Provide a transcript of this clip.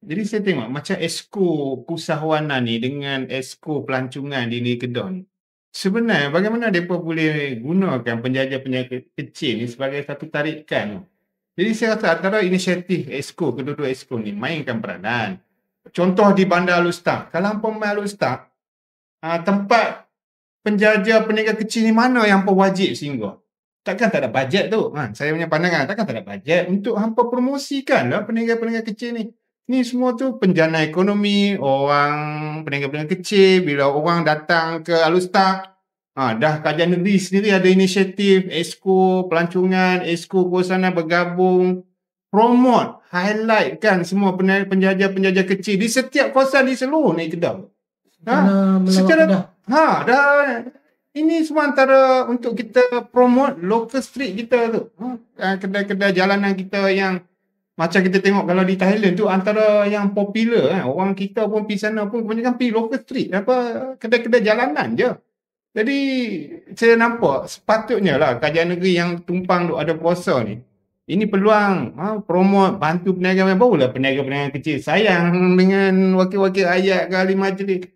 Jadi saya tengok macam esko usahawanan ni dengan esko pelancongan di negeri Kedah ni. Sebenarnya bagaimana mereka boleh gunakan penjajah-penjajah kecil ni sebagai satu tarikan tu. Jadi saya rasa antara inisiatif esko, kedua-dua esko ni mainkan peranan. Contoh di Bandar Alustaq. Kalau Alustaq Alustaq, tempat penjajah peniaga kecil ni mana yang hampa wajib singgah? Takkan tak ada bajet tu. Saya punya pandangan, takkan tak ada bajet untuk hampa promosikan lah peniaga-peniaga kecil ni. Ni semua tu penjana ekonomi, orang peniaga-peniaga kecil, bila orang datang ke Alustaq, dah kajian negeri sendiri ada inisiatif, esko pelancongan, esko kawasan bergabung, promote, highlight kan semua penjajah-penjajah kecil di setiap kawasan di seluruh negeri Kedah. Secara dah ini semua antara untuk kita promote local street kita tu. Kedai-kedai jalanan kita yang macam kita tengok kalau di Thailand tu antara yang popular orang kita pun pergi sana pun kebanyakan pergi local street, kedai-kedai jalanan je. Jadi saya nampak sepatutnya lah kajian negeri yang tumpang duk ada puasa ni, ini peluang promote, bantu peniaga, barulah peniaga-peniaga kecil sayang dengan wakil-wakil rakyat ke ahli majlis